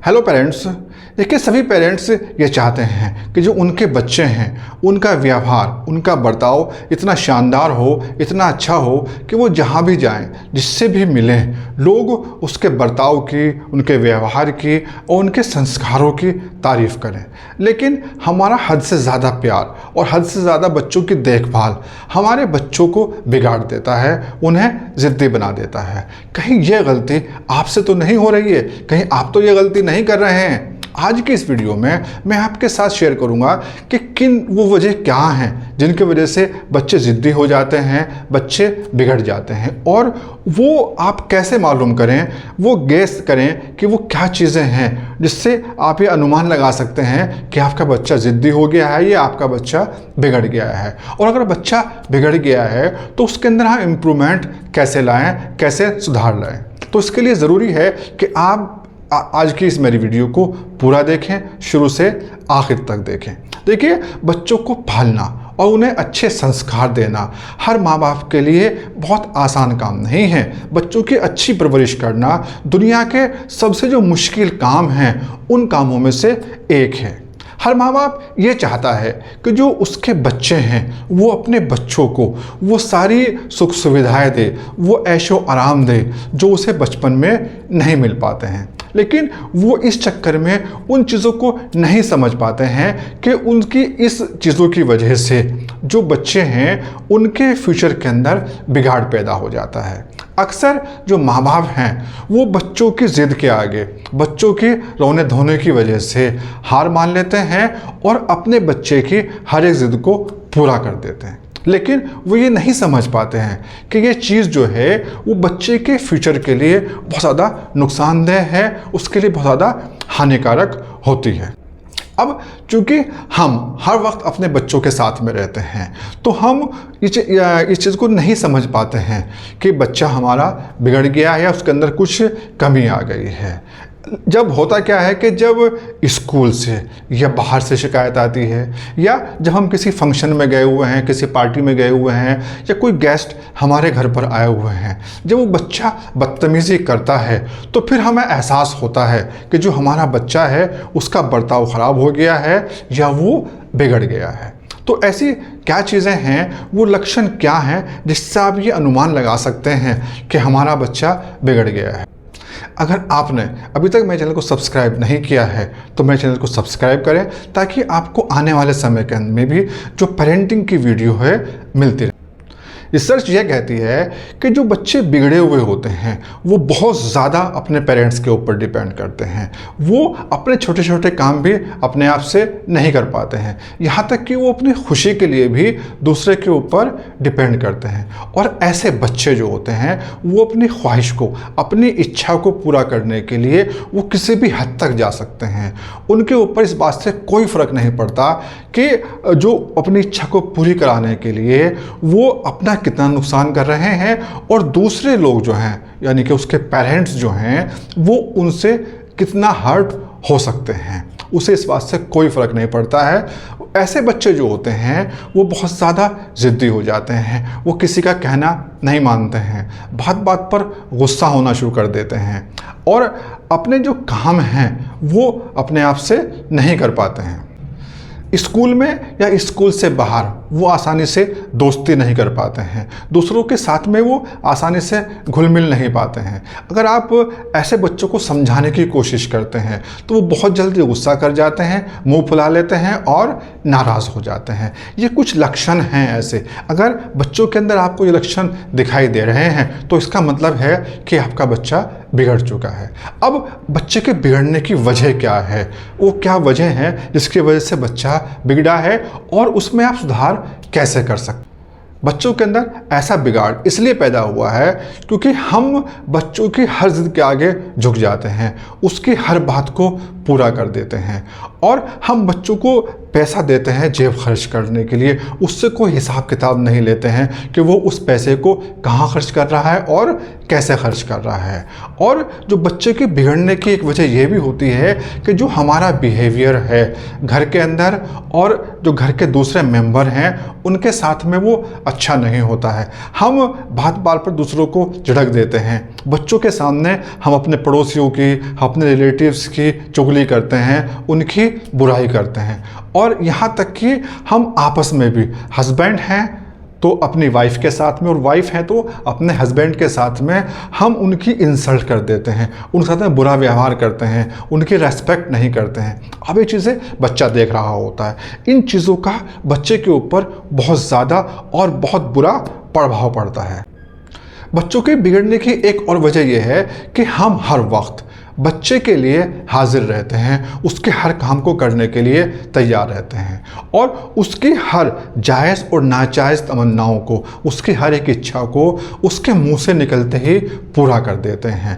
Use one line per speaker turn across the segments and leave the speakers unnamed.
Hello parents. देखिए, सभी parents ये चाहते हैं कि जो उनके बच्चे हैं उनका व्यवहार, उनका बर्ताव इतना शानदार हो, इतना अच्छा हो कि वो जहाँ भी जाएं, जिससे भी मिलें, लोग उसके बर्ताव की, उनके व्यवहार की और उनके संस्कारों की तारीफ़ करें। लेकिन हमारा हद से ज़्यादा प्यार और हद से ज़्यादा बच्चों की देखभाल हमारे बच्चों को बिगाड़ देता है, उन्हें ज़िद्दी बना देता है। कहीं ये गलती आपसे तो नहीं हो रही है? कहीं आप तो ये गलती नहीं कर रहे हैं? आज की इस वीडियो में मैं आपके साथ शेयर करूंगा कि किन वो वजह क्या हैं जिनकी वजह से बच्चे ज़िद्दी हो जाते हैं, बच्चे बिगड़ जाते हैं, और वो आप कैसे मालूम करें, वो गेस करें कि वो क्या चीज़ें हैं जिससे आप ये अनुमान लगा सकते हैं कि आपका बच्चा ज़िद्दी हो गया है या आपका बच्चा बिगड़ गया है। और अगर बच्चा बिगड़ गया है तो उसके अंदर हम इम्प्रूवमेंट कैसे लाएँ, कैसे सुधार लाएँ। तो इसके लिए ज़रूरी है कि आप आज की इस मेरी वीडियो को पूरा देखें, शुरू से आखिर तक देखें। देखिए, बच्चों को पालना और उन्हें अच्छे संस्कार देना हर माँ बाप के लिए बहुत आसान काम नहीं है। बच्चों की अच्छी परवरिश करना दुनिया के सबसे जो मुश्किल काम हैं उन कामों में से एक है। हर माँ बाप ये चाहता है कि जो उसके बच्चे हैं वो अपने बच्चों को वो सारी सुख सुविधाएं दे, वो ऐशो आराम दे जो उसे बचपन में नहीं मिल पाते हैं। लेकिन वो इस चक्कर में उन चीज़ों को नहीं समझ पाते हैं कि उनकी इस चीज़ों की वजह से जो बच्चे हैं उनके फ्यूचर के अंदर बिगाड़ पैदा हो जाता है। अक्सर जो माँ बाप हैं वो बच्चों की ज़िद के आगे, बच्चों की रोने धोने की वजह से हार मान लेते हैं और अपने बच्चे की हर एक ज़िद को पूरा कर देते हैं। लेकिन वो ये नहीं समझ पाते हैं कि ये चीज़ जो है वो बच्चे के फ्यूचर के लिए बहुत ज़्यादा नुकसानदेह है, उसके लिए बहुत ज़्यादा हानिकारक होती है। अब चूँकि हम हर वक्त अपने बच्चों के साथ में रहते हैं तो हम इस चीज़ को नहीं समझ पाते हैं कि बच्चा हमारा बिगड़ गया है या उसके अंदर कुछ कमी आ गई है। जब होता क्या है कि जब स्कूल से या बाहर से शिकायत आती है, या जब हम किसी फंक्शन में गए हुए हैं, किसी पार्टी में गए हुए हैं, या कोई गेस्ट हमारे घर पर आए हुए हैं, जब वो बच्चा बदतमीज़ी करता है तो फिर हमें एहसास होता है कि जो हमारा बच्चा है उसका बर्ताव ख़राब हो गया है या वो बिगड़ गया है। तो ऐसी क्या चीज़ें हैं, वो लक्षण क्या हैं जिससे आप ये अनुमान लगा सकते हैं कि हमारा बच्चा बिगड़ गया है। अगर आपने अभी तक मेरे चैनल को सब्सक्राइब नहीं किया है तो मेरे चैनल को सब्सक्राइब करें ताकि आपको आने वाले समय के अंदर में भी जो पेरेंटिंग की वीडियो है मिलती रहे। रिसर्च यह कहती है कि जो बच्चे बिगड़े हुए होते हैं वो बहुत ज़्यादा अपने पेरेंट्स के ऊपर डिपेंड करते हैं। वो अपने छोटे छोटे काम भी अपने आप से नहीं कर पाते हैं, यहाँ तक कि वो अपनी खुशी के लिए भी दूसरे के ऊपर डिपेंड करते हैं। और ऐसे बच्चे जो होते हैं वो अपनी ख्वाहिश को, अपनी इच्छा को पूरा करने के लिए वो किसी भी हद तक जा सकते हैं। उनके ऊपर इस बात से कोई फ़र्क नहीं पड़ता कि जो अपनी इच्छा को पूरी कराने के लिए वो अपना कितना नुकसान कर रहे हैं, और दूसरे लोग जो हैं यानी कि उसके पेरेंट्स जो हैं वो उनसे कितना हर्ट हो सकते हैं, उसे इस बात से कोई फ़र्क नहीं पड़ता है। ऐसे बच्चे जो होते हैं वो बहुत ज़्यादा ज़िद्दी हो जाते हैं, वो किसी का कहना नहीं मानते हैं, बात बात पर गुस्सा होना शुरू कर देते हैं और अपने जो काम हैं वो अपने आप से नहीं कर पाते हैं। स्कूल में या स्कूल से बाहर वो आसानी से दोस्ती नहीं कर पाते हैं, दूसरों के साथ में वो आसानी से घुल मिल नहीं पाते हैं। अगर आप ऐसे बच्चों को समझाने की कोशिश करते हैं तो वो बहुत जल्दी गुस्सा कर जाते हैं, मुंह फुला लेते हैं और नाराज़ हो जाते हैं। ये कुछ लक्षण हैं ऐसे। अगर बच्चों के अंदर आपको ये लक्षण दिखाई दे रहे हैं तो इसका मतलब है कि आपका बच्चा बिगड़ चुका है। अब बच्चे के बिगड़ने की वजह क्या है, वो क्या वजह है जिसकी वजह से बच्चा बिगड़ा है और उसमें आप सुधार कैसे कर सकते। बच्चों के अंदर ऐसा बिगाड़ इसलिए पैदा हुआ है क्योंकि हम बच्चों की हर जिद के आगे झुक जाते हैं, उसकी हर बात को पूरा कर देते हैं और हम बच्चों को पैसा देते हैं जेब खर्च करने के लिए, उससे कोई हिसाब किताब नहीं लेते हैं कि वो उस पैसे को कहाँ खर्च कर रहा है और कैसे खर्च कर रहा है। और जो बच्चे के बिगड़ने की एक वजह ये भी होती है कि जो हमारा बिहेवियर है घर के अंदर और जो घर के दूसरे मेंबर हैं उनके साथ में वो अच्छा नहीं होता है। हम बात बात पर दूसरों को झिड़क देते हैं, बच्चों के सामने हम अपने पड़ोसियों की, अपने रिलेटिव्स की चुगली करते हैं, उनकी बुराई करते हैं, और यहाँ तक कि हम आपस में भी, हस्बैंड हैं तो अपनी वाइफ के साथ में और वाइफ है तो अपने हस्बैंड के साथ में हम उनकी इंसल्ट कर देते हैं, उनके साथ में बुरा व्यवहार करते हैं, उनकी रेस्पेक्ट नहीं करते हैं। अब ये चीज़ें बच्चा देख रहा होता है, इन चीज़ों का बच्चे के ऊपर बहुत ज़्यादा और बहुत बुरा प्रभाव पड़ता है। बच्चों के बिगड़ने की एक और वजह यह है कि हम हर वक्त बच्चे के लिए हाजिर रहते हैं, उसके हर काम को करने के लिए तैयार रहते हैं और उसकी हर जायज़ और नाजायज़ तमन्नाओं को, उसकी हर एक इच्छा को उसके मुंह से निकलते ही पूरा कर देते हैं।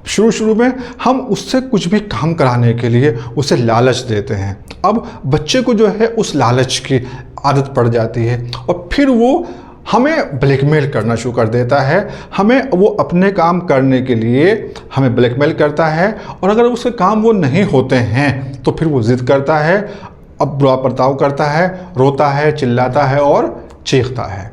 शुरू में हम उससे कुछ भी काम कराने के लिए उसे लालच देते हैं। अब बच्चे को जो है उस लालच की आदत पड़ जाती है और फिर वो हमें ब्लैकमेल करना शुरू कर देता है, हमें वो अपने काम करने के लिए हमें ब्लैकमेल करता है, और अगर उसके काम वो नहीं होते हैं तो फिर वो ज़िद करता है, अब बुरा बर्ताव करता है, रोता है, चिल्लाता है और चीखता है।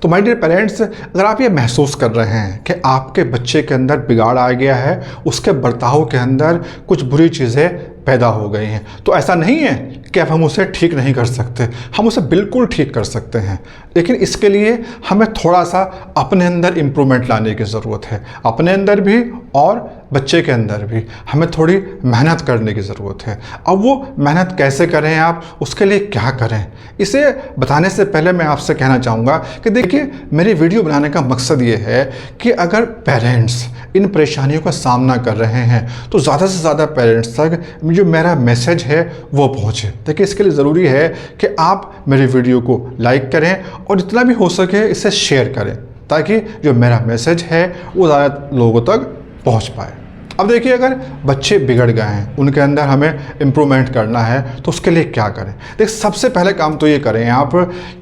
तो माय डियर पेरेंट्स, अगर आप ये महसूस कर रहे हैं कि आपके बच्चे के अंदर बिगाड़ आ गया है, उसके बर्ताव के अंदर कुछ बुरी चीज़ें पैदा हो गई हैं, तो ऐसा नहीं है कि अब हम उसे ठीक नहीं कर सकते, हम उसे बिल्कुल ठीक कर सकते हैं, लेकिन इसके लिए हमें थोड़ा सा अपने अंदर इम्प्रूवमेंट लाने की ज़रूरत है। अपने अंदर भी और बच्चे के अंदर भी हमें थोड़ी मेहनत करने की ज़रूरत है। अब वो मेहनत कैसे करें, आप उसके लिए क्या करें, इसे बताने से पहले मैं आपसे कहना चाहूँगा कि देखिए, मेरी वीडियो बनाने का मकसद ये है कि अगर पेरेंट्स इन परेशानियों का सामना कर रहे हैं तो ज़्यादा से ज़्यादा पेरेंट्स तक जो मेरा मैसेज है वो पहुँचे। देखिए, इसके लिए ज़रूरी है कि आप मेरी वीडियो को लाइक करें और जितना भी हो सके इसे शेयर करें, ताकि जो मेरा मैसेज है वो ज़्यादा लोगों तक पहुँच पाए। अब देखिए, अगर बच्चे बिगड़ गए हैं, उनके अंदर हमें इम्प्रूवमेंट करना है तो उसके लिए क्या करें। देखिए, सबसे पहले काम तो ये करें आप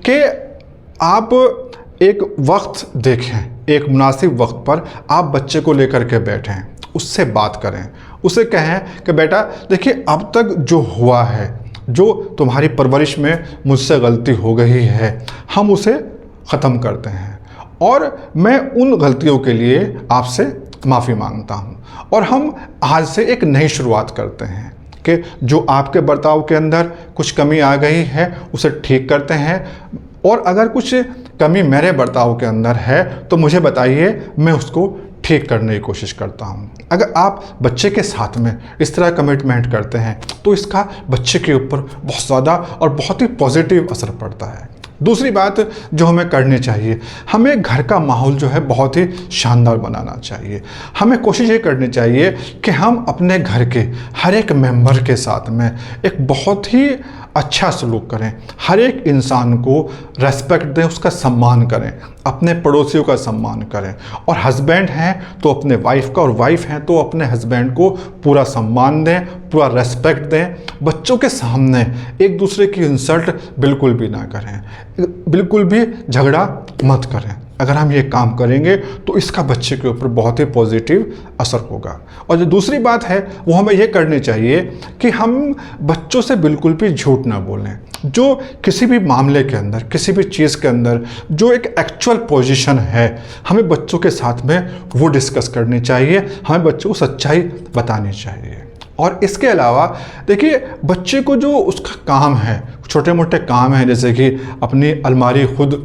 कि आप एक वक्त देखें, एक मुनासिब वक्त पर आप बच्चे को लेकर के बैठें, उससे बात करें, उसे कहें कि बेटा देखिए, अब तक जो हुआ है, जो तुम्हारी परवरिश में मुझसे गलती हो गई है, हम उसे ख़त्म करते हैं और मैं उन गलतियों के लिए आपसे माफ़ी मांगता हूँ और हम आज से एक नई शुरुआत करते हैं कि जो आपके बर्ताव के अंदर कुछ कमी आ गई है उसे ठीक करते हैं, और अगर कुछ कमी मेरे बर्ताव के अंदर है तो मुझे बताइए, मैं उसको ठीक करने की कोशिश करता हूँ। अगर आप बच्चे के साथ में इस तरह कमिटमेंट करते हैं तो इसका बच्चे के ऊपर बहुत ज़्यादा और बहुत ही पॉजिटिव असर पड़ता है। दूसरी बात जो हमें करनी चाहिए, हमें घर का माहौल जो है बहुत ही शानदार बनाना चाहिए। हमें कोशिश ये करनी चाहिए कि हम अपने घर के हर एक मेंबर के साथ में एक बहुत ही अच्छा सलूक करें, हर एक इंसान को रेस्पेक्ट दें, उसका सम्मान करें, अपने पड़ोसियों का सम्मान करें, और हस्बैंड हैं तो अपने वाइफ का और वाइफ हैं तो अपने हस्बैंड को पूरा सम्मान दें, पूरा रेस्पेक्ट दें। बच्चों के सामने एक दूसरे की इंसल्ट बिल्कुल भी ना करें, बिल्कुल भी झगड़ा मत करें। अगर हम ये काम करेंगे तो इसका बच्चे के ऊपर बहुत ही पॉजिटिव असर होगा। और जो दूसरी बात है वो हमें ये करनी चाहिए कि हम बच्चों से बिल्कुल भी झूठ ना बोलें। जो किसी भी मामले के अंदर, किसी भी चीज़ के अंदर जो एक एक्चुअल पोजीशन है, हमें बच्चों के साथ में वो डिस्कस करनी चाहिए, हमें बच्चों को सच्चाई बतानी चाहिए। और इसके अलावा देखिए, बच्चे को जो उसका काम है, छोटे मोटे काम हैं, जैसे कि अपनी अलमारी खुद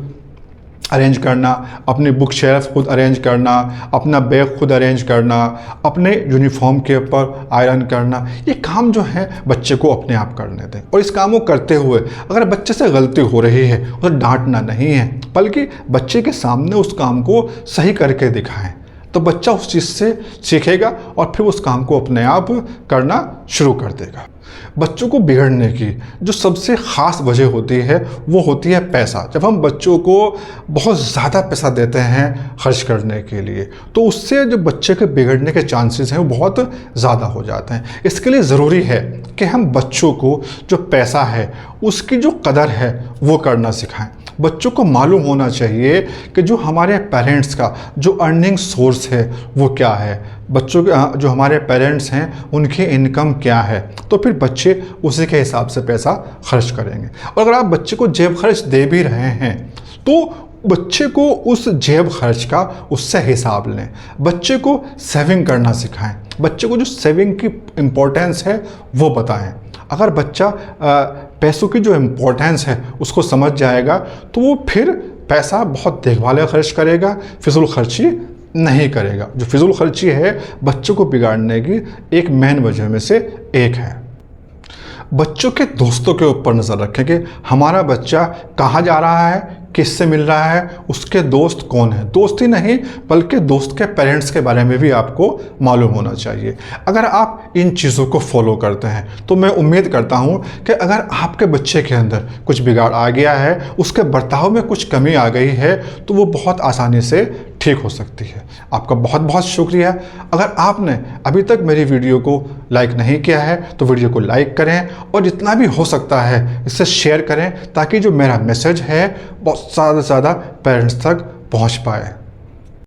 अरेंज करना, अपनी बुक शेल्फ खुद अरेंज करना, अपना बैग खुद अरेंज करना, अपने यूनिफॉर्म के ऊपर आयरन करना, ये काम जो है बच्चे को अपने आप करने दें। और इस काम को करते हुए अगर बच्चे से गलती हो रही है उसे डांटना नहीं है, बल्कि बच्चे के सामने उस काम को सही करके दिखाएं। तो बच्चा उस चीज़ से सीखेगा और फिर उस काम को अपने आप करना शुरू कर देगा। बच्चों को बिगड़ने की जो सबसे ख़ास वजह होती है वो होती है पैसा। जब हम बच्चों को बहुत ज़्यादा पैसा देते हैं खर्च करने के लिए, तो उससे जो बच्चे के बिगड़ने के चांसेस हैं वो बहुत ज़्यादा हो जाते हैं। इसके लिए ज़रूरी है कि हम बच्चों को जो पैसा है उसकी जो कदर है वो करना सिखाएं। बच्चों को मालूम होना चाहिए कि जो हमारे पेरेंट्स का जो अर्निंग सोर्स है वो क्या है, बच्चों के जो हमारे पेरेंट्स हैं उनकी इनकम क्या है, तो फिर बच्चे उसी के हिसाब से पैसा खर्च करेंगे। और अगर आप बच्चे को जेब खर्च दे भी रहे हैं तो बच्चे को उस जेब खर्च का उससे हिसाब लें। बच्चे को सेविंग करना सिखाएं, बच्चे को जो सेविंग की इम्पोर्टेंस है वो बताएं। अगर बच्चा पैसों की जो इम्पोर्टेंस है उसको समझ जाएगा तो वो फिर पैसा बहुत देखभाल खर्च करेगा, फिजूल खर्ची नहीं करेगा। जो फिजूल खर्ची है बच्चों को बिगाड़ने की एक मेन वजह में से एक है। बच्चों के दोस्तों के ऊपर नज़र रखें कि हमारा बच्चा कहाँ जा रहा है, किससे मिल रहा है, उसके दोस्त कौन है। दोस्त ही नहीं बल्कि दोस्त के पेरेंट्स के बारे में भी आपको मालूम होना चाहिए। अगर आप इन चीज़ों को फॉलो करते हैं तो मैं उम्मीद करता हूँ कि अगर आपके बच्चे के अंदर कुछ बिगाड़ आ गया है, उसके बर्ताव में कुछ कमी आ गई है, तो वो बहुत आसानी से ठीक हो सकती है। आपका बहुत बहुत शुक्रिया। अगर आपने अभी तक मेरी वीडियो को लाइक नहीं किया है तो वीडियो को लाइक करें और जितना भी हो सकता है इसे शेयर करें ताकि जो मेरा मैसेज है बहुत ज़्यादा से ज़्यादा पेरेंट्स तक पहुंच पाए।